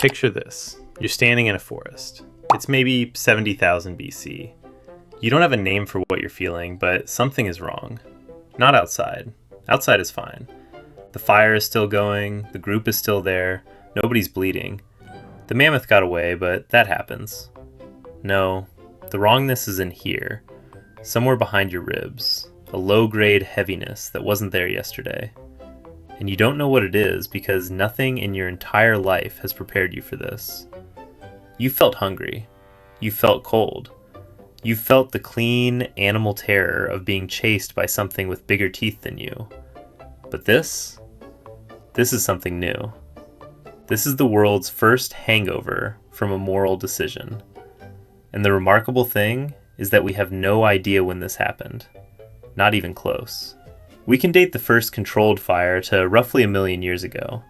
Picture this. You're standing in a forest. It's maybe 70,000 BC. You don't have a name for what you're feeling, but something is wrong. Not outside. Outside is fine. The fire is still going, the group is still there, nobody's bleeding. The mammoth got away, but that happens. No, the wrongness is in here, somewhere behind your ribs, a low-grade heaviness that wasn't there yesterday. And you don't know what it is because nothing in your entire life has prepared you for this. You felt hungry. You felt cold. You felt the clean animal terror of being chased by something with bigger teeth than you. But this is something new. This is the world's first hangover from a moral decision. And the remarkable thing is that we have no idea when this happened. Not even close. We can date the first controlled fire to roughly 1 million years ago.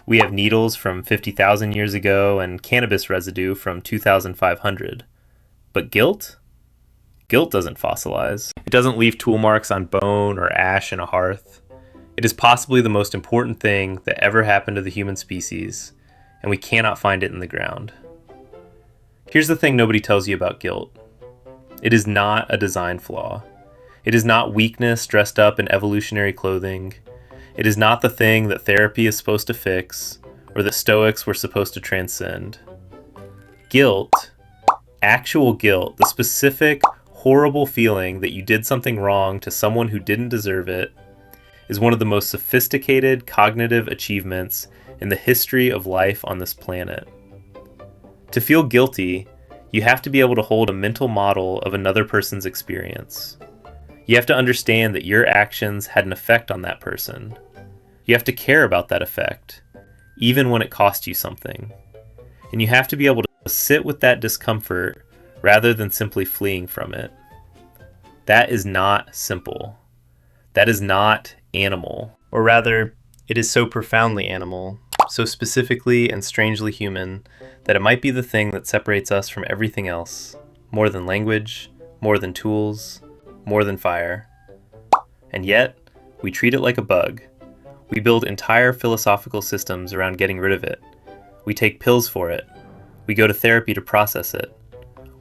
We have needles from 50,000 years ago and cannabis residue from 2,500. But guilt? Guilt doesn't fossilize. It doesn't leave tool marks on bone or ash in a hearth. It is possibly the most important thing that ever happened to the human species, and we cannot find it in the ground. Here's the thing nobody tells you about guilt. It is not a design flaw. It is not weakness dressed up in evolutionary clothing. It is not the thing that therapy is supposed to fix, or that Stoics were supposed to transcend. Guilt, actual guilt, the specific, horrible feeling that you did something wrong to someone who didn't deserve it, is one of the most sophisticated cognitive achievements in the history of life on this planet. To feel guilty, you have to be able to hold a mental model of another person's experience. You have to understand that your actions had an effect on that person. You have to care about that effect, even when it cost you something. And you have to be able to sit with that discomfort rather than simply fleeing from it. That is not simple. That is not animal. Or rather, it is so profoundly animal, so specifically and strangely human, that it might be the thing that separates us from everything else, more than language, more than tools, more than fire. And yet, we treat it like a bug. We build entire philosophical systems around getting rid of it. We take pills for it. We go to therapy to process it.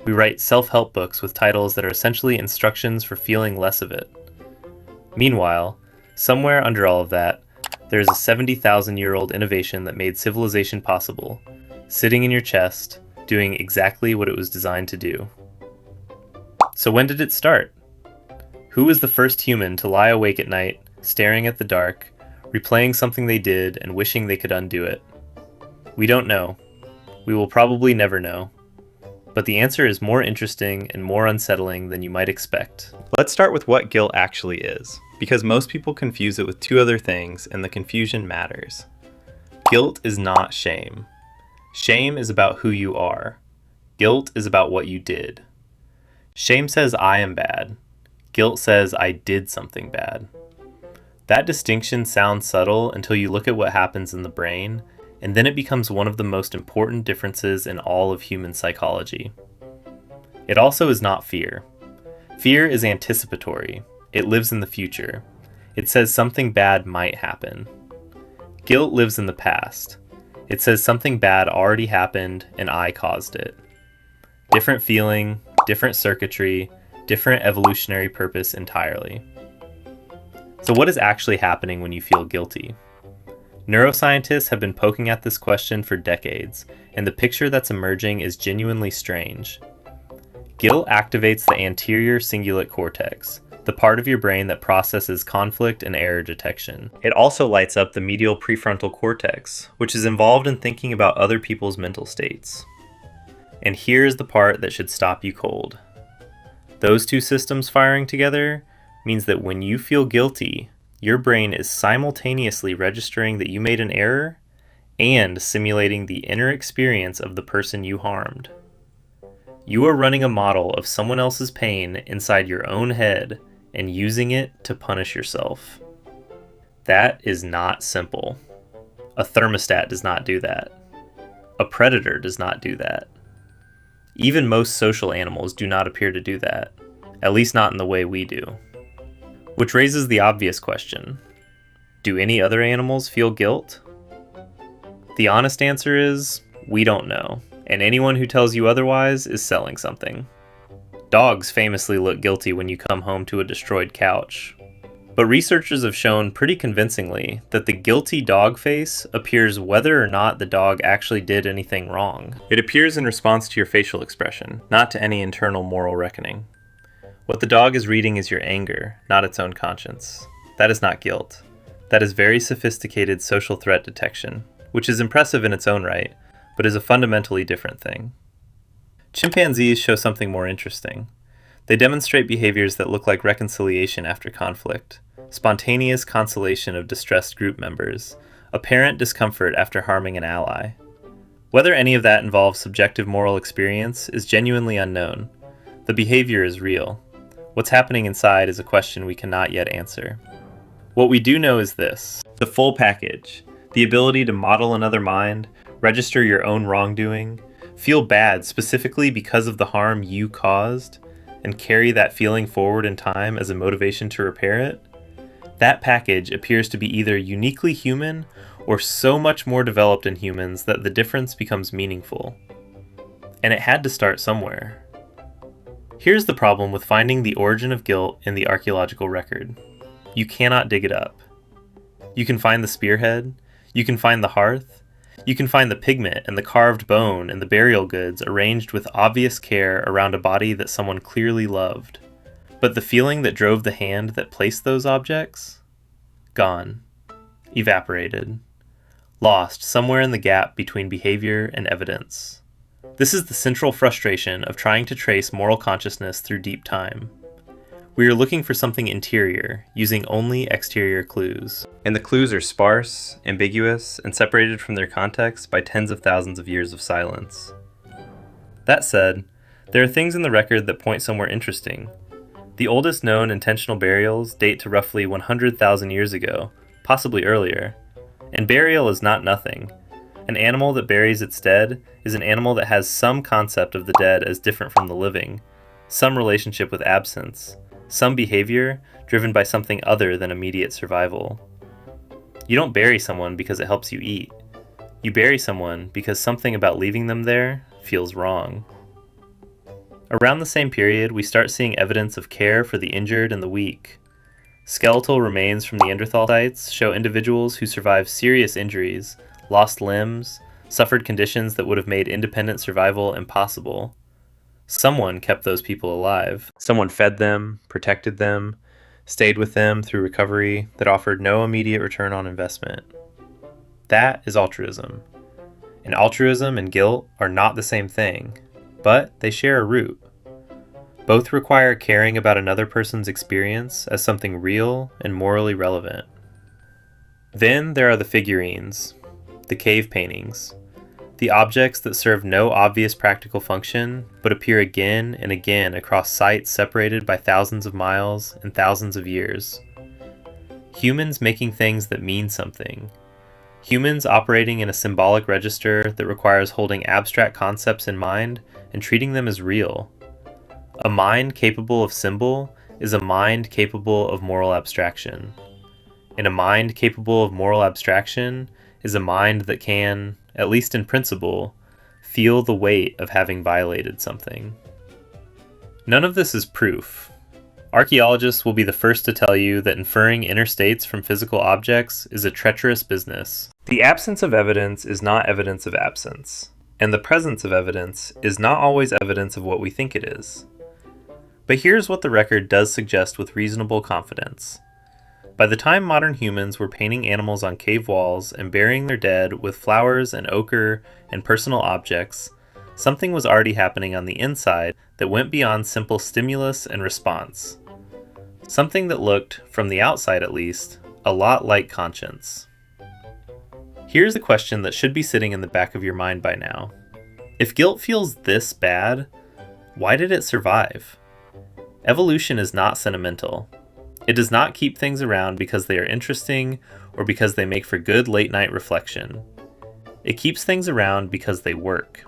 We write self-help books with titles that are essentially instructions for feeling less of it. Meanwhile, somewhere under all of that, there is a 70,000-year-old innovation that made civilization possible, sitting in your chest, doing exactly what it was designed to do. So when did it start? Who was the first human to lie awake at night, staring at the dark, replaying something they did and wishing they could undo it? We don't know. We will probably never know. But the answer is more interesting and more unsettling than you might expect. Let's start with what guilt actually is, because most people confuse it with two other things, and the confusion matters. Guilt is not shame. Shame is about who you are. Guilt is about what you did. Shame says I am bad. Guilt says I did something bad. That distinction sounds subtle until you look at what happens in the brain, and then it becomes one of the most important differences in all of human psychology. It also is not fear. Fear is anticipatory. It lives in the future. It says something bad might happen. Guilt lives in the past. It says something bad already happened and I caused it. Different feeling, different circuitry, different evolutionary purpose entirely. So what is actually happening when you feel guilty? Neuroscientists have been poking at this question for decades, and the picture that's emerging is genuinely strange. Guilt activates the anterior cingulate cortex, the part of your brain that processes conflict and error detection. It also lights up the medial prefrontal cortex, which is involved in thinking about other people's mental states. And here's the part that should stop you cold. Those two systems firing together means that when you feel guilty, your brain is simultaneously registering that you made an error and simulating the inner experience of the person you harmed. You are running a model of someone else's pain inside your own head and using it to punish yourself. That is not simple. A thermostat does not do that. A predator does not do that. Even most social animals do not appear to do that, at least not in the way we do. Which raises the obvious question. Do any other animals feel guilt? The honest answer is we don't know, and anyone who tells you otherwise is selling something. Dogs famously look guilty when you come home to a destroyed couch. But researchers have shown pretty convincingly that the guilty dog face appears whether or not the dog actually did anything wrong. It appears in response to your facial expression, not to any internal moral reckoning. What the dog is reading is your anger, not its own conscience. That is not guilt. That is very sophisticated social threat detection, which is impressive in its own right, but is a fundamentally different thing. Chimpanzees show something more interesting. They demonstrate behaviors that look like reconciliation after conflict, spontaneous consolation of distressed group members, apparent discomfort after harming an ally. Whether any of that involves subjective moral experience is genuinely unknown. The behavior is real. What's happening inside is a question we cannot yet answer. What we do know is this: the full package, the ability to model another mind, register your own wrongdoing, feel bad specifically because of the harm you caused, and carry that feeling forward in time as a motivation to repair it. That package appears to be either uniquely human or so much more developed in humans that the difference becomes meaningful. And it had to start somewhere. Here's the problem with finding the origin of guilt in the archaeological record. You cannot dig it up. You can find the spearhead, you can find the hearth, you can find the pigment and the carved bone and the burial goods arranged with obvious care around a body that someone clearly loved. But the feeling that drove the hand that placed those objects? Gone. Evaporated. Lost somewhere in the gap between behavior and evidence. This is the central frustration of trying to trace moral consciousness through deep time. We are looking for something interior, using only exterior clues. And the clues are sparse, ambiguous, and separated from their context by tens of thousands of years of silence. That said, there are things in the record that point somewhere interesting. The oldest known intentional burials date to roughly 100,000 years ago, possibly earlier. And burial is not nothing. An animal that buries its dead is an animal that has some concept of the dead as different from the living, some relationship with absence, some behavior driven by something other than immediate survival. You don't bury someone because it helps you eat. You bury someone because something about leaving them there feels wrong. Around the same period, we start seeing evidence of care for the injured and the weak. Skeletal remains from Neanderthal sites show individuals who survived serious injuries, lost limbs, suffered conditions that would have made independent survival impossible. Someone kept those people alive. Someone fed them, protected them, stayed with them through recovery that offered no immediate return on investment. That is altruism. And altruism and guilt are not the same thing, but they share a root. Both require caring about another person's experience as something real and morally relevant. Then there are the figurines, the cave paintings, the objects that serve no obvious practical function, but appear again and again across sites separated by thousands of miles and thousands of years. Humans making things that mean something. Humans operating in a symbolic register that requires holding abstract concepts in mind and treating them as real. A mind capable of symbol is a mind capable of moral abstraction. And a mind capable of moral abstraction is a mind that can, at least in principle, feel the weight of having violated something. None of this is proof. Archaeologists will be the first to tell you that inferring inner states from physical objects is a treacherous business. The absence of evidence is not evidence of absence, and the presence of evidence is not always evidence of what we think it is. But here's what the record does suggest with reasonable confidence. By the time modern humans were painting animals on cave walls and burying their dead with flowers and ochre and personal objects, something was already happening on the inside that went beyond simple stimulus and response. Something that looked, from the outside at least, a lot like conscience. Here's a question that should be sitting in the back of your mind by now. If guilt feels this bad, why did it survive? Evolution is not sentimental. It does not keep things around because they are interesting or because they make for good late-night reflection. It keeps things around because they work.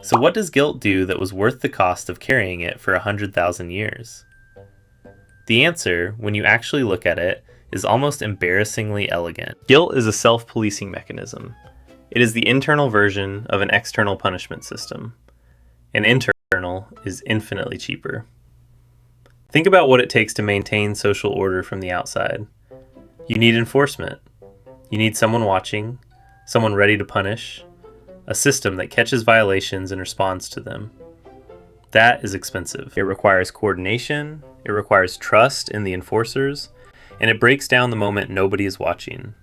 So what does guilt do that was worth the cost of carrying it for 100,000 years? The answer, when you actually look at it, is almost embarrassingly elegant. Guilt is a self-policing mechanism. It is the internal version of an external punishment system. An internal is infinitely cheaper. Think about what it takes to maintain social order from the outside. You need enforcement. You need someone watching, someone ready to punish, a system that catches violations and responds to them. That is expensive. It requires coordination, it requires trust in the enforcers, and it breaks down the moment nobody is watching.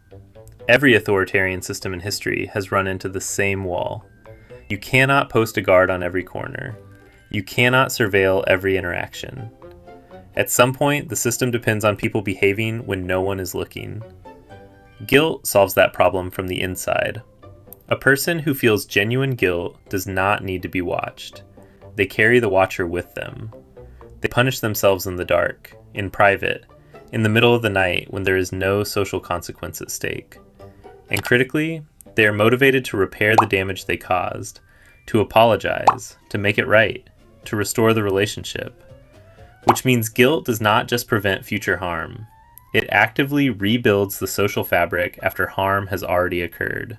Every authoritarian system in history has run into the same wall. You cannot post a guard on every corner. You cannot surveil every interaction. At some point, the system depends on people behaving when no one is looking. Guilt solves that problem from the inside. A person who feels genuine guilt does not need to be watched. They carry the watcher with them. They punish themselves in the dark, in private, in the middle of the night when there is no social consequence at stake. And critically, they are motivated to repair the damage they caused, to apologize, to make it right, to restore the relationship. Which means guilt does not just prevent future harm. It actively rebuilds the social fabric after harm has already occurred.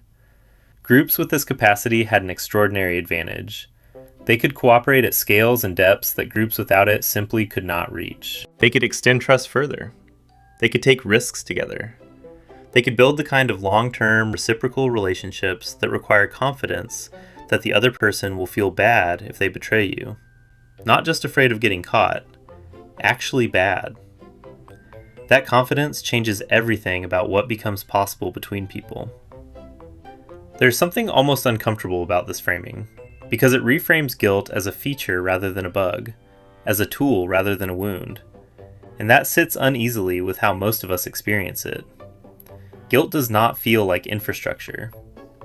Groups with this capacity had an extraordinary advantage. They could cooperate at scales and depths that groups without it simply could not reach. They could extend trust further. They could take risks together. They could build the kind of long-term reciprocal relationships that require confidence that the other person will feel bad if they betray you. Not just afraid of getting caught, actually bad. That confidence changes everything about what becomes possible between people. There's something almost uncomfortable about this framing, because it reframes guilt as a feature rather than a bug, as a tool rather than a wound, and that sits uneasily with how most of us experience it. Guilt does not feel like infrastructure.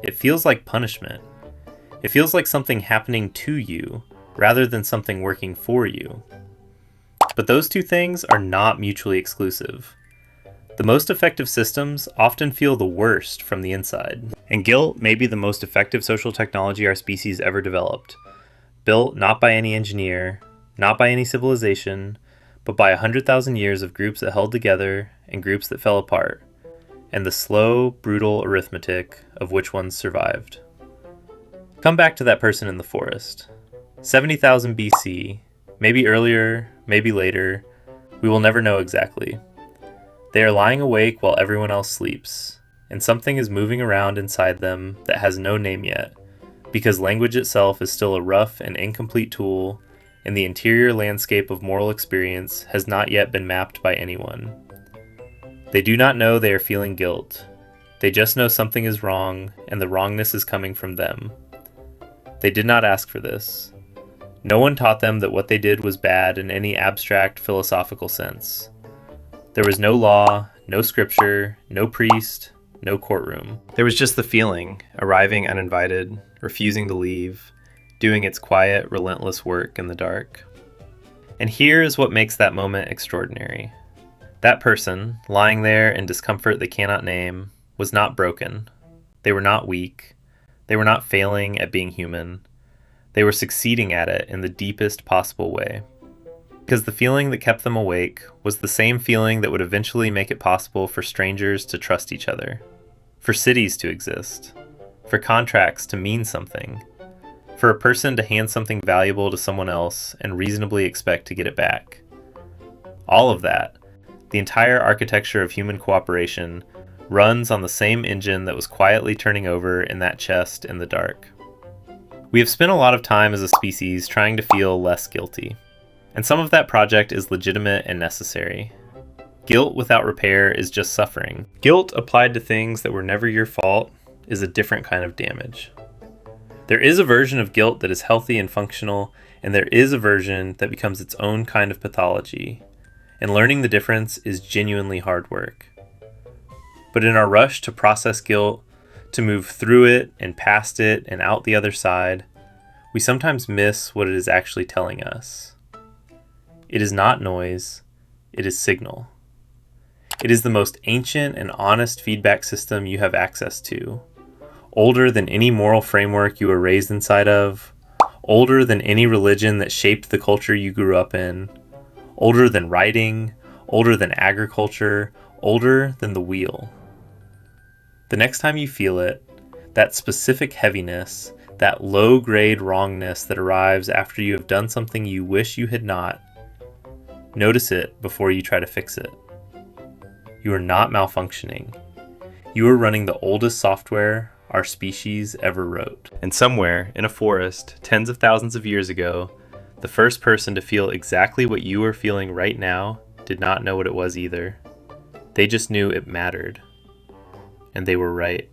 It feels like punishment. It feels like something happening to you rather than something working for you. But those two things are not mutually exclusive. The most effective systems often feel the worst from the inside. And guilt may be the most effective social technology our species ever developed, built not by any engineer, not by any civilization, but by 100,000 years of groups that held together and groups that fell apart, and the slow, brutal arithmetic of which ones survived. Come back to that person in the forest. 70,000 BC, maybe earlier, maybe later, we will never know exactly. They are lying awake while everyone else sleeps, and something is moving around inside them that has no name yet, because language itself is still a rough and incomplete tool, and the interior landscape of moral experience has not yet been mapped by anyone. They do not know they are feeling guilt. They just know something is wrong, and the wrongness is coming from them. They did not ask for this. No one taught them that what they did was bad in any abstract philosophical sense. There was no law, no scripture, no priest, no courtroom. There was just the feeling, arriving uninvited, refusing to leave, doing its quiet, relentless work in the dark. And here is what makes that moment extraordinary. That person, lying there in discomfort they cannot name, was not broken. They were not weak. They were not failing at being human. They were succeeding at it in the deepest possible way. Because the feeling that kept them awake was the same feeling that would eventually make it possible for strangers to trust each other, for cities to exist, for contracts to mean something, for a person to hand something valuable to someone else and reasonably expect to get it back. All of that, the entire architecture of human cooperation, runs on the same engine that was quietly turning over in that chest in the dark. We have spent a lot of time as a species trying to feel less guilty, and some of that project is legitimate and necessary. Guilt without repair is just suffering. Guilt applied to things that were never your fault is a different kind of damage. There is a version of guilt that is healthy and functional, and there is a version that becomes its own kind of pathology, and learning the difference is genuinely hard work. But in our rush to process guilt, to move through it and past it and out the other side, we sometimes miss what it is actually telling us. It is not noise, it is signal. It is the most ancient and honest feedback system you have access to, older than any moral framework you were raised inside of, older than any religion that shaped the culture you grew up in, older than writing, older than agriculture, older than the wheel. The next time you feel it, That specific heaviness, that low-grade wrongness that arrives after you have done something you wish you had not. Notice it before you try to fix it. You are not malfunctioning. You are running the oldest software our species ever wrote. And somewhere in a forest, tens of thousands of years ago, the first person to feel exactly what you are feeling right now did not know what it was either. They just knew it mattered. And they were right.